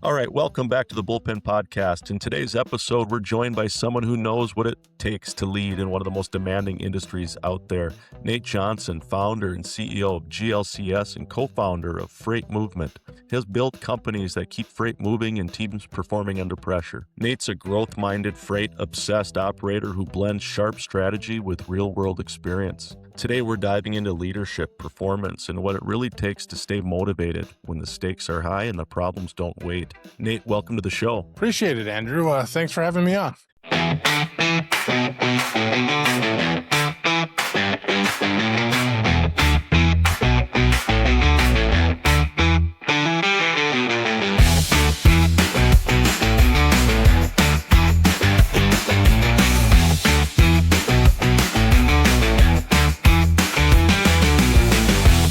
All right, welcome back to the Bullpen Podcast. In today's episode, we're joined by someone who knows what it takes to lead in one of the most demanding industries out there. Nate Johnson, founder and CEO of GLSC and co-founder of FR8MVMT, has built companies that keep freight moving and teams performing under pressure. Nate's a growth-minded, freight-obsessed operator who blends sharp strategy with real-world experience. Today, we're diving into leadership, performance, and what it really takes to stay motivated when the stakes are high and the problems don't wait. Nate, welcome to the show. Appreciate it, Andrew. Thanks for having me on.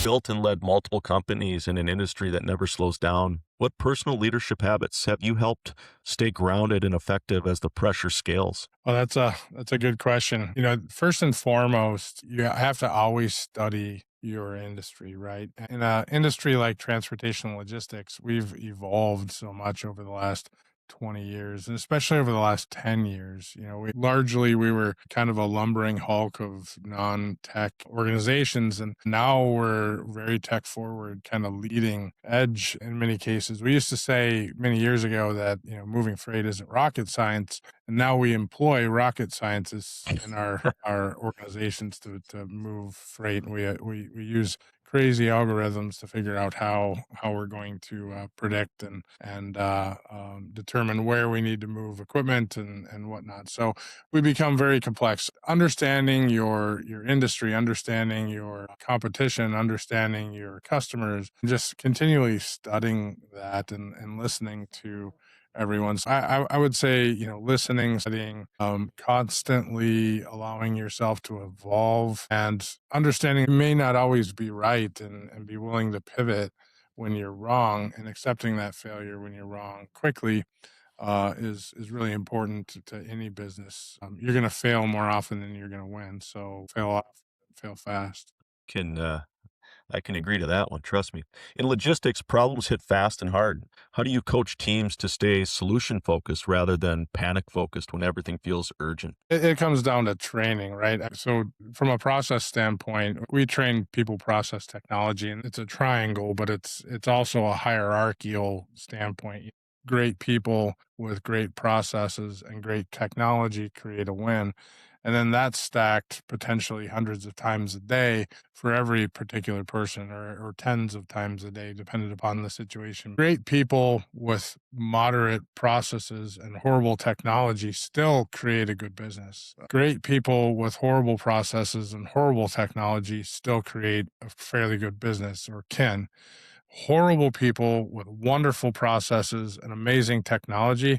Built and led multiple companies in an industry that never slows down. What personal leadership habits have you helped stay grounded and effective as the pressure scales? Well, that's a good question. First and foremost, you have to always study your industry, right? In an industry like transportation and logistics, we've evolved so much over the last 20 years, and especially over the last 10 years. We were kind of a lumbering hulk of non-tech organizations, and now we're very tech forward, kind of leading edge in many cases. We used to say many years ago that, moving freight isn't rocket science, and now we employ rocket scientists in our organizations to move freight. We use crazy algorithms to figure out how we're going to predict and determine where we need to move equipment and whatnot. So we become very complex. Understanding your industry, understanding your competition, understanding your customers, just continually studying that and listening to everyone's. I would say, listening, studying, constantly allowing yourself to evolve and understanding you may not always be right and be willing to pivot when you're wrong and accepting that failure when you're wrong quickly is really important to any business. You're going to fail more often than you're going to win. So fail often, fail fast. I can agree to that one, trust me. In logistics, problems hit fast and hard. How do you coach teams to stay solution-focused rather than panic-focused when everything feels urgent? It comes down to training, right? So from a process standpoint, we train people, process, technology, and it's a triangle, but it's also a hierarchical standpoint. Great people with great processes and great technology create a win. And then that's stacked potentially hundreds of times a day for every particular person or tens of times a day, depending upon the situation. Great people with moderate processes and horrible technology still create a good business. Great people with horrible processes and horrible technology still create a fairly good business, or can. Horrible people with wonderful processes and amazing technology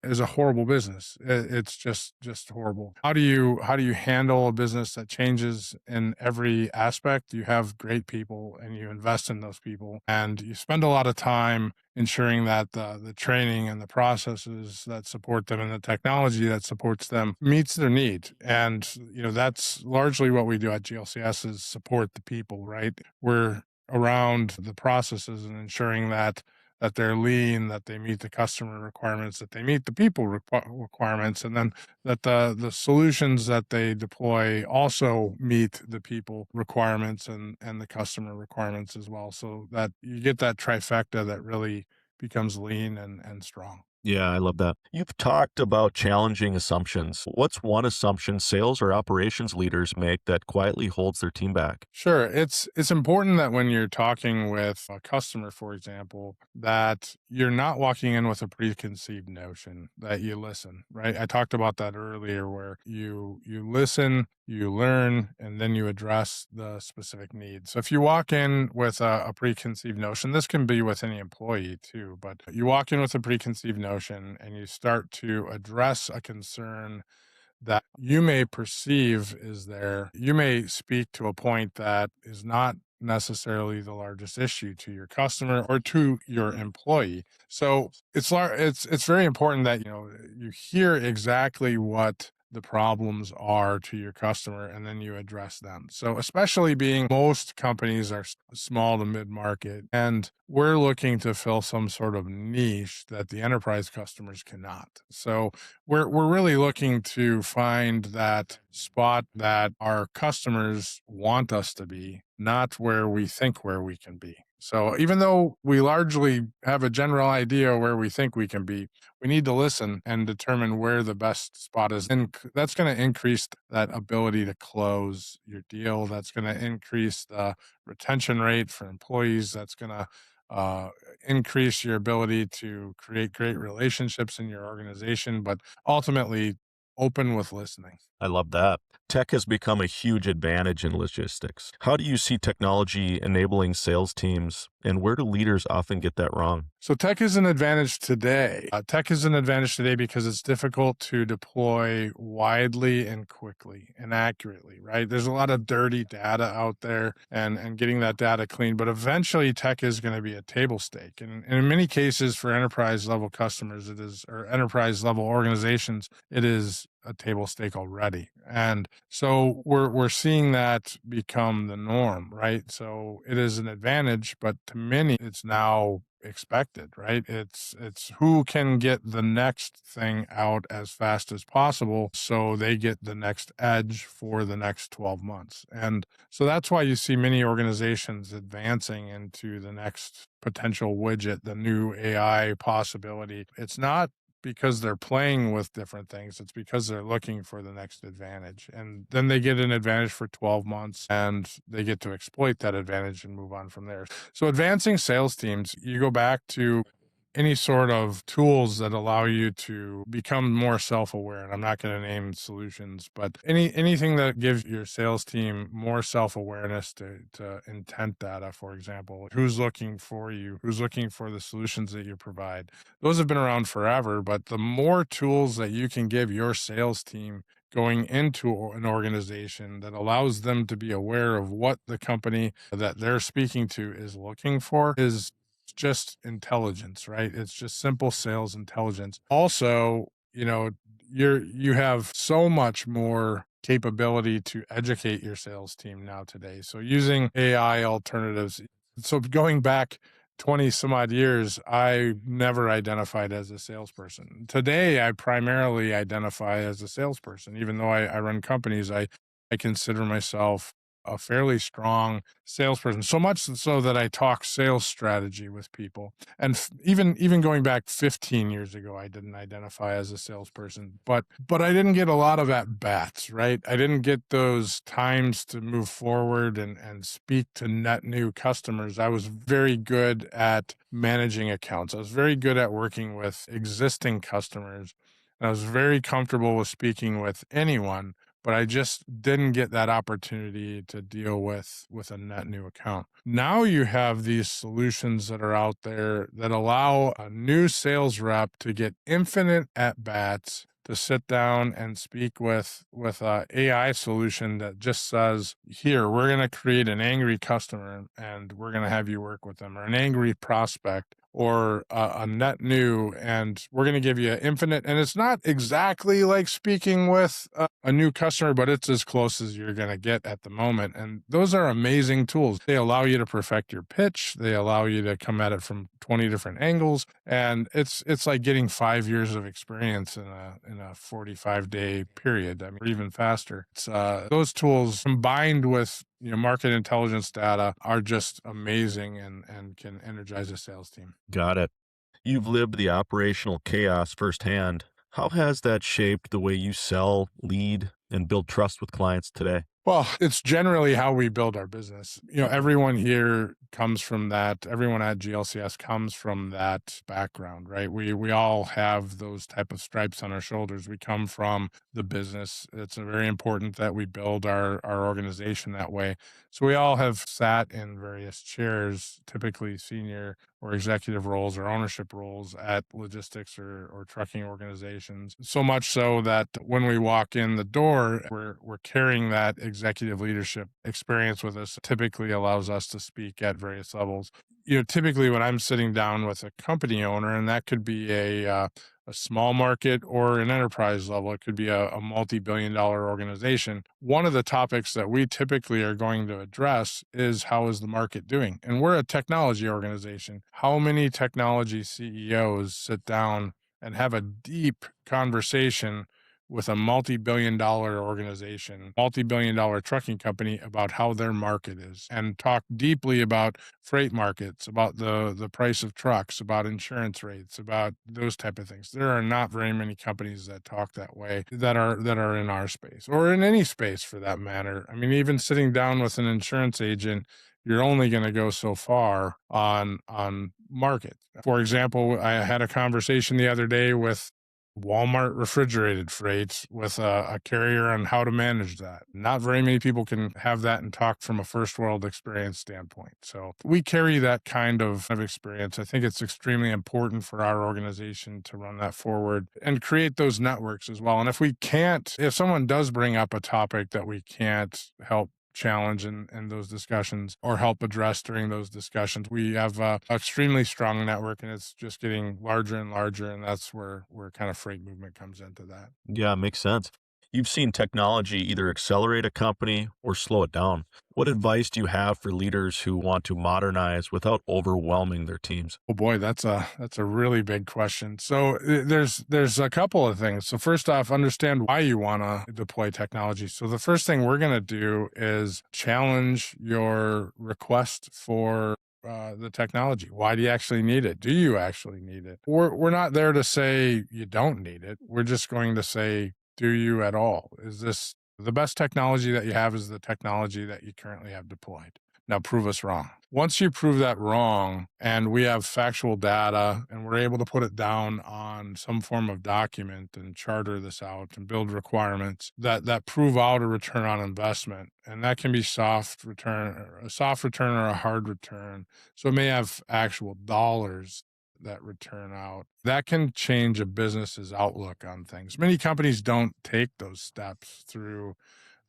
is a horrible business. It's just horrible. How do you handle a business that changes in every aspect? You have great people and you invest in those people, and you spend a lot of time ensuring that the training and the processes that support them and the technology that supports them meets their need. And that's largely what we do at GLCS, is support the people, right? We're around the processes and ensuring that they're lean, that they meet the customer requirements, that they meet the people requirements, and then that the solutions that they deploy also meet the people requirements and the customer requirements as well, so that you get that trifecta that really becomes lean and strong. Yeah, I love that. You've talked about challenging assumptions. What's one assumption sales or operations leaders make that quietly holds their team back? Sure. It's important that when you're talking with a customer, for example, that you're not walking in with a preconceived notion, that you listen, right? I talked about that earlier, where you listen, you learn, and then you address the specific needs. So if you walk in with a preconceived notion, this can be with any employee too, but you walk in with a preconceived notion and you start to address a concern that you may perceive is there. You may speak to a point that is not necessarily the largest issue to your customer or to your employee. So it's very important that you hear exactly what the problems are to your customer, and then you address them. So especially being most companies are small to mid-market, and we're looking to fill some sort of niche that the enterprise customers cannot. So we're really looking to find that spot that our customers want us to be, not where we think where we can be. So even though we largely have a general idea where we think we can be, we need to listen and determine where the best spot is. And that's going to increase that ability to close your deal. That's going to increase the retention rate for employees. That's going to uh, increase your ability to create great relationships in your organization, but ultimately open with listening. I love that. Tech has become a huge advantage in logistics. How do you see technology enabling sales teams, and where do leaders often get that wrong? So tech is an advantage today. Tech is an advantage today because it's difficult to deploy widely and quickly and accurately, right? There's a lot of dirty data out there and getting that data clean, but eventually tech is going to be a table stake. And in many cases for enterprise level customers, or enterprise level organizations, it is a table stake already. And so we're seeing that become the norm, right? So it is an advantage, but to many it's now expected, right? It's who can get the next thing out as fast as possible so they get the next edge for the next 12 months. And so that's why you see many organizations advancing into the next potential widget, the new AI possibility. It's not because they're playing with different things. It's because they're looking for the next advantage. And then they get an advantage for 12 months and they get to exploit that advantage and move on from there. So advancing sales teams, you go back to any sort of tools that allow you to become more self-aware. And I'm not going to name solutions, but anything that gives your sales team more self-awareness to intent data, for example, who's looking for you, who's looking for the solutions that you provide. Those have been around forever, but the more tools that you can give your sales team going into an organization that allows them to be aware of what the company that they're speaking to is looking for is just intelligence, right? It's just simple sales intelligence. Also, you have so much more capability to educate your sales team now today. So using AI alternatives. So going back 20 some odd years, I never identified as a salesperson. Today, I primarily identify as a salesperson. Even though I run companies, I consider myself a fairly strong salesperson, so much so that I talk sales strategy with people. And even going back 15 years ago, I didn't identify as a salesperson, but I didn't get a lot of at bats, right? I didn't get those times to move forward and speak to net new customers. I was very good at managing accounts. I was very good at working with existing customers. And I was very comfortable with speaking with anyone, but I just didn't get that opportunity to deal with a net new account. Now you have these solutions that are out there that allow a new sales rep to get infinite at bats, to sit down and speak with a AI solution that just says, here, we're going to create an angry customer and we're going to have you work with them, or an angry prospect, or a net new, and we're going to give you infinite. And it's not exactly like speaking with a new customer, but it's as close as you're going to get at the moment. And those are amazing tools. They allow you to perfect your pitch. They allow you to come at it from 20 different angles. And it's like getting 5 years of experience in a 45-day period. I mean, or even faster. It's those tools combined with market intelligence data are just amazing and can energize a sales team. Got it. You've lived the operational chaos firsthand. How has that shaped the way you sell, lead, and build trust with clients today? Well, it's generally how we build our business. Everyone here comes from that. Everyone at GLCS comes from that background, right? We all have those type of stripes on our shoulders. We come from the business. It's very important that we build our organization that way. So we all have sat in various chairs, typically senior or executive roles or ownership roles at logistics or trucking organizations. So much so that when we walk in the door, we're carrying that executive leadership experience with us. Typically allows us to speak at various levels. typically when I'm sitting down with a company owner, and that could be a small market or an enterprise level, it could be a multi-billion-dollar organization. One of the topics that we typically are going to address is how is the market doing? And we're a technology organization. How many technology CEOs sit down and have a deep conversation with a multi-billion-dollar organization, multi-billion-dollar trucking company about how their market is, and talk deeply about freight markets, about the price of trucks, about insurance rates, about those type of things. There are not very many companies that talk that way that are in our space or in any space for that matter. I mean, even sitting down with an insurance agent, you're only going to go so far on market. For example, I had a conversation the other day with Walmart refrigerated freight with a carrier on how to manage that. Not very many people can have that and talk from a first world experience standpoint. So we carry that kind of experience. I think it's extremely important for our organization to run that forward and create those networks as well. And if someone does bring up a topic that we can't help challenge in those discussions or help address during those discussions, we have a extremely strong network, and it's just getting larger and larger, and that's where kind of freight movement comes into that. Yeah, makes sense. You've seen technology either accelerate a company or slow it down. What advice do you have for leaders who want to modernize without overwhelming their teams? Oh boy, that's a really big question. So there's a couple of things. So first off, understand why you want to deploy technology. So the first thing we're going to do is challenge your request for the technology. Why do you actually need it? Do you actually need it? We're not there to say you don't need it. We're just going to say, do you at all? Is this the best technology that you have? Is the technology that you currently have deployed? Now prove us wrong. Once you prove that wrong and we have factual data and we're able to put it down on some form of document and charter this out and build requirements that prove out a return on investment, and that can be a soft return or a hard return. So it may have actual dollars that return out. That can change a business's outlook on things. Many companies don't take those steps through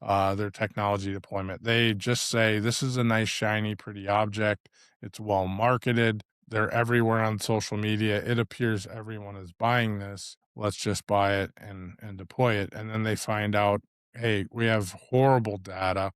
their technology deployment. They just say, this is a nice, shiny, pretty object. It's well marketed. They're everywhere on social media. It appears everyone is buying this. Let's just buy it and deploy it. And then they find out, hey, we have horrible data.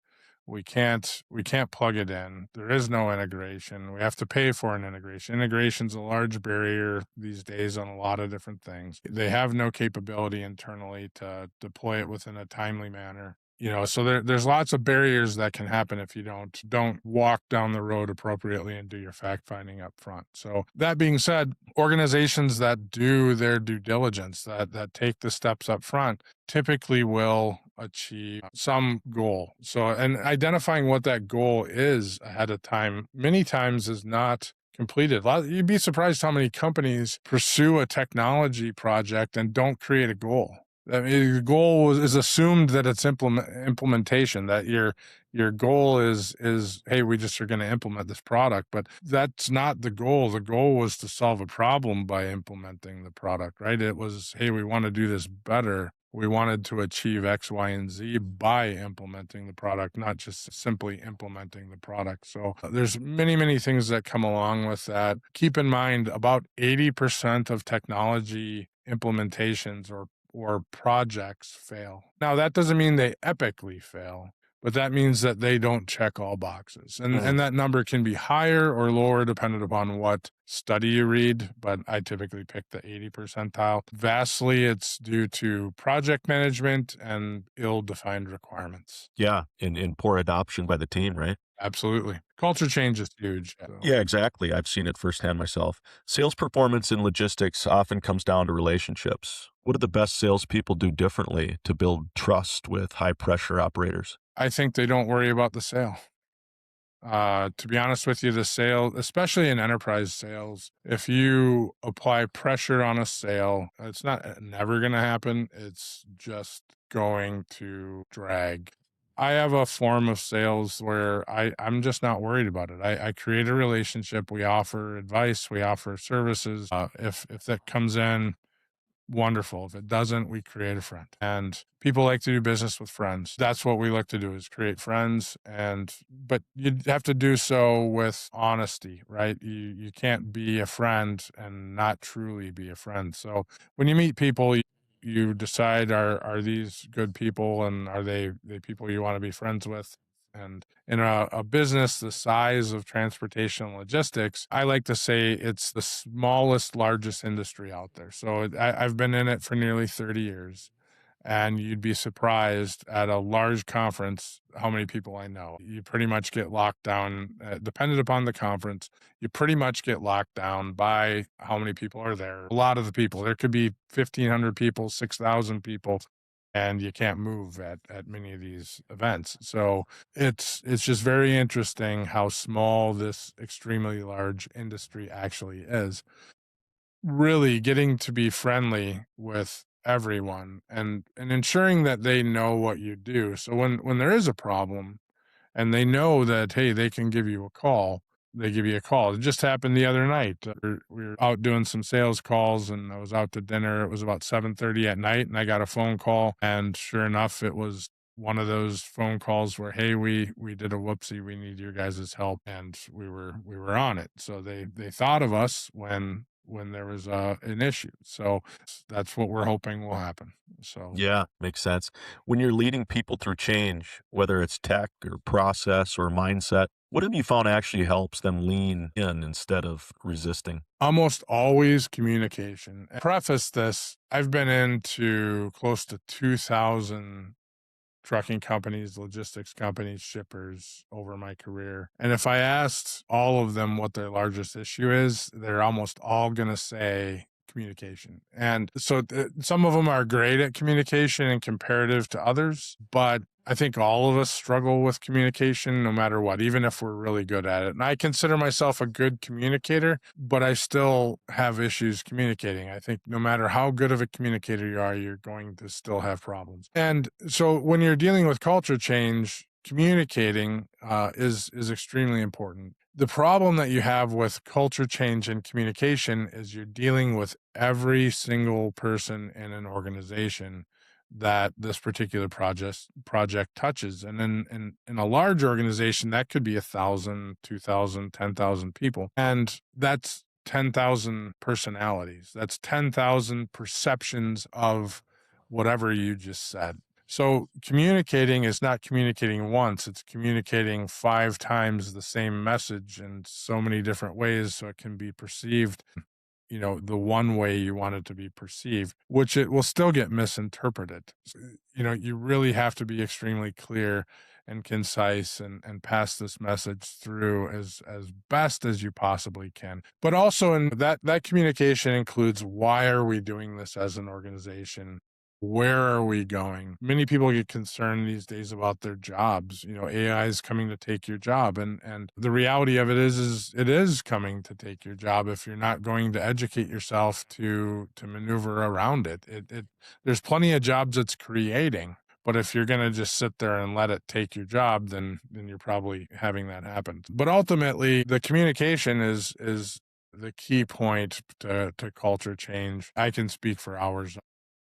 We can't plug it in. There is no integration. We have to pay for an integration. Integration's a large barrier these days on a lot of different things. They have no capability internally to deploy it within a timely manner. So there's lots of barriers that can happen if you don't walk down the road appropriately and do your fact finding up front. So that being said, organizations that do their due diligence, that take the steps up front, typically will achieve some goal. So, and identifying what that goal is ahead of time, many times is not completed. You'd be surprised how many companies pursue a technology project and don't create a goal. I mean, the goal is assumed that it's implementation, that your goal is, hey, we just are going to implement this product, but that's not the goal. The goal was to solve a problem by implementing the product, right? It was, hey, we want to do this better. We wanted to achieve X, Y, and Z by implementing the product, not just simply implementing the product. So there's many, many things that come along with that. Keep in mind, about 80% of technology implementations or projects fail. Now, that doesn't mean they epically fail, but that means that they don't check all boxes. And that number can be higher or lower depending upon what study you read, but I typically pick the 80 percentile. Vastly, it's due to project management and ill-defined requirements. Yeah, in poor adoption by the team, right? Absolutely. Culture change is huge. So. Yeah, exactly. I've seen it firsthand myself. Sales performance in logistics often comes down to relationships. What do the best salespeople do differently to build trust with high pressure operators? I think they don't worry about the sale. To be honest with you, the sale, especially in enterprise sales, if you apply pressure on a sale, it's not never going to happen. It's just going to drag. I have a form of sales where I'm just not worried about it. I create a relationship. We offer advice. We offer services. If that comes in wonderful. If it doesn't, we create a friend. And people like to do business with friends. That's what we like to do, is create friends. But you have to do so with honesty, right? You can't be a friend and not truly be a friend. So when you meet people, you decide, are these good people, and are they people you want to be friends with? And in a business the size of transportation and logistics, I like to say it's the smallest, largest industry out there. So I've been in it for nearly 30 years. And you'd be surprised at a large conference how many people I know. You pretty much get locked down, dependent upon the conference, you pretty much get locked down by how many people are there. A lot of the people, there could be 1,500 people, 6,000 people, and you can't move at many of these events. So it's just very interesting how small this extremely large industry actually is. Really getting to be friendly with everyone, and ensuring that they know what you do. So when there is a problem and they know that, hey, they can give you a call, they give you a call. It just happened the other night. We were out doing some sales calls, and I was out to dinner. It was about 7:30 at night, and I got a phone call, and sure enough, it was one of those phone calls where, hey, we did a whoopsie, we need your guys' help, and we were on it. So they thought of us when there was an issue. So that's what we're hoping will happen. So Yeah, makes sense. When you're leading people through change, whether it's tech or process or mindset, what have you found actually helps them lean in instead of resisting? almost always communication. Preface this, I've been into close to 2,000 trucking companies, logistics companies, shippers over my career. And if I asked all of them what their largest issue is, they're almost all going to say communication. And so some of them are great at communication and comparative to others, but I think all of us struggle with communication no matter what, even if we're really good at it. And I consider myself a good communicator, but I still have issues communicating. I think no matter how good of a communicator you are, you're going to still have problems. And so when you're dealing with culture change, communicating is extremely important. The problem that you have with culture change and communication is you're dealing with every single person in an organization that this particular project touches. And in a large organization, that could be 1,000, 2,000, 10,000 people. And that's 10,000 personalities. That's 10,000 perceptions of whatever you just said. So communicating is not communicating once, it's communicating 5 times the same message in so many different ways so it can be perceived, the one way you want it to be perceived, which it will still get misinterpreted. You really have to be extremely clear and concise and pass this message through as best as you possibly can. But also in that communication includes, why are we doing this as an organization? Where are we going? Many people get concerned these days about their jobs. AI is coming to take your job. And the reality of it is it is coming to take your job if you're not going to educate yourself to maneuver around it. There's plenty of jobs it's creating. But if you're going to just sit there and let it take your job, then you're probably having that happen. But ultimately, the communication is the key point to culture change. I can speak for hours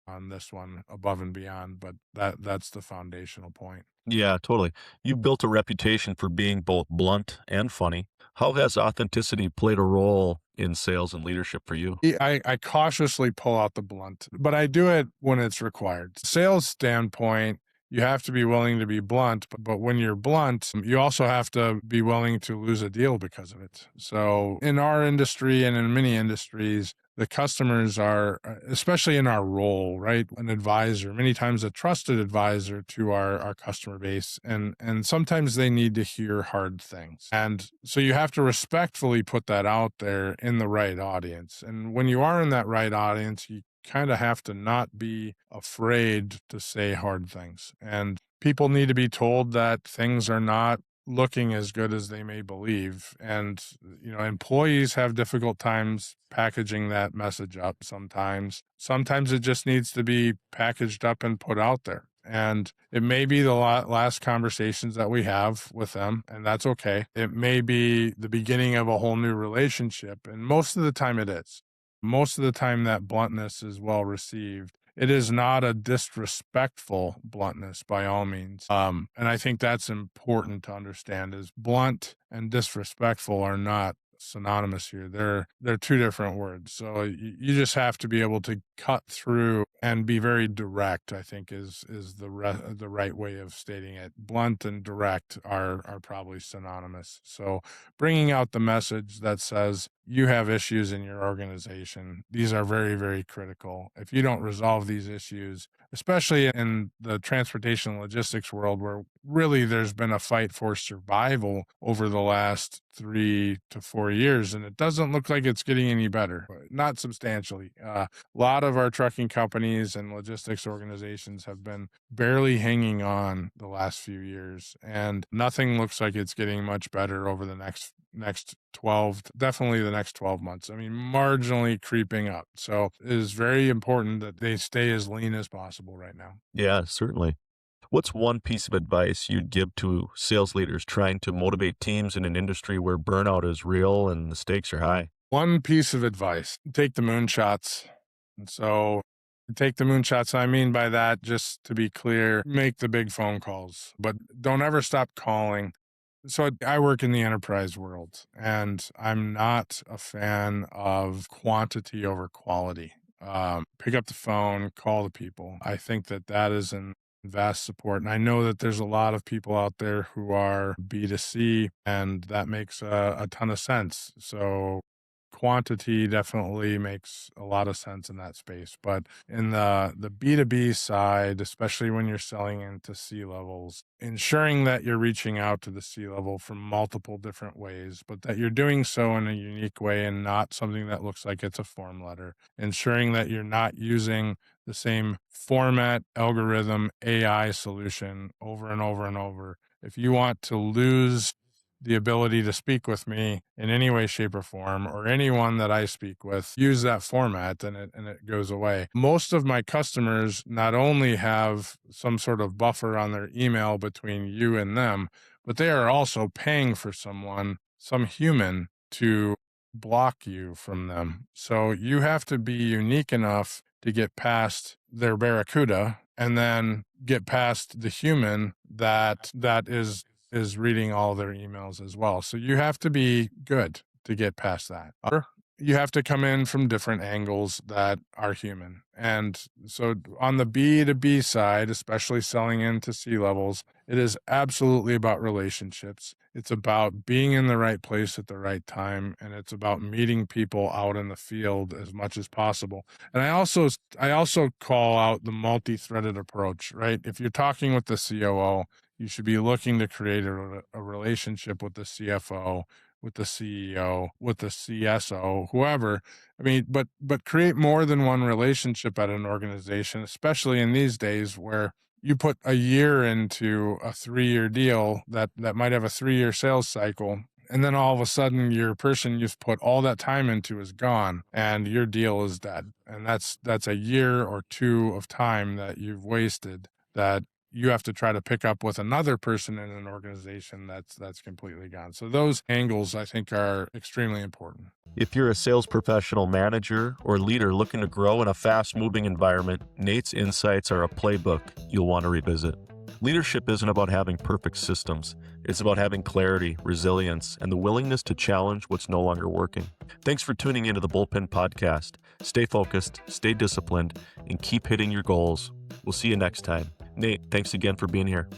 on this one above and beyond, but that's the foundational point. Yeah, totally. You've built a reputation for being both blunt and funny. How has authenticity played a role in sales and leadership for you? I cautiously pull out the blunt, but I do it when it's required. Sales standpoint, you have to be willing to be blunt, but when you're blunt, you also have to be willing to lose a deal because of it. So in our industry and in many industries, the customers are, especially in our role, right? An advisor, many times a trusted advisor to our customer base. And sometimes they need to hear hard things. And so you have to respectfully put that out there in the right audience. And when you are in that right audience, you kind of have to not be afraid to say hard things. And people need to be told that things are not looking as good as they may believe. And, employees have difficult times packaging that message up sometimes. Sometimes it just needs to be packaged up and put out there. And it may be the last conversations that we have with them, and that's okay. It may be the beginning of a whole new relationship, and most of the time it is. most of the time that bluntness is well received. It is not a disrespectful bluntness by all means. And I think that's important to understand is blunt and disrespectful are not synonymous here. They're two different words. So you just have to be able to cut through and be very direct, I think is the right way of stating it. Blunt and direct are probably synonymous. So bringing out the message that says you have issues in your organization. These are very, very critical. If you don't resolve these issues, especially in the transportation and logistics world where really there's been a fight for survival over the last 3 to 4 years, and it doesn't look like it's getting any better, not substantially. A lot of our trucking companies and logistics organizations have been barely hanging on the last few years, and nothing looks like it's getting much better over the next 12, definitely the next 12 months. I mean, marginally creeping up. So it is very important that they stay as lean as possible right now. Yeah, certainly. What's one piece of advice you'd give to sales leaders trying to motivate teams in an industry where burnout is real and the stakes are high? One piece of advice, take the moonshots. And so take the moonshots. I mean by that, just to be clear, make the big phone calls, but don't ever stop calling. So I work in the enterprise world, and I'm not a fan of quantity over quality. Pick up the phone, call the people. I think that is in vast support. And I know that there's a lot of people out there who are B2C, and that makes a ton of sense. So quantity definitely makes a lot of sense in that space. But in the B2B side, especially when you're selling into C-levels, ensuring that you're reaching out to the C-level from multiple different ways, but that you're doing so in a unique way and not something that looks like it's a form letter. Ensuring that you're not using the same format, algorithm, AI solution over and over and over. If you want to lose the ability to speak with me in any way, shape, or form, or anyone that I speak with, use that format and it goes away. Most of my customers not only have some sort of buffer on their email between you and them, but they are also paying for someone, some human, to block you from them. So you have to be unique enough to get past their barracuda and then get past the human that is reading all their emails as well. So you have to be good to get past that. Or you have to come in from different angles that are human. And so on the B2B side, especially selling into C-levels, it is absolutely about relationships. It's about being in the right place at the right time. And it's about meeting people out in the field as much as possible. And I also call out the multi-threaded approach, right? If you're talking with the COO, you should be looking to create a relationship with the CFO, with the CEO, with the CSO, whoever. I mean, but create more than one relationship at an organization, especially in these days where you put a year into a 3-year deal that might have a 3-year sales cycle. And then all of a sudden your person you've put all that time into is gone and your deal is dead. And that's a year or 2 of time that you've wasted that you have to try to pick up with another person in an organization that's completely gone. So those angles, I think, are extremely important. If you're a sales professional, manager, or leader looking to grow in a fast-moving environment, Nate's insights are a playbook you'll want to revisit. Leadership isn't about having perfect systems. It's about having clarity, resilience, and the willingness to challenge what's no longer working. Thanks for tuning into the Bullpen Podcast. Stay focused, stay disciplined, and keep hitting your goals. We'll see you next time. Nate, thanks again for being here.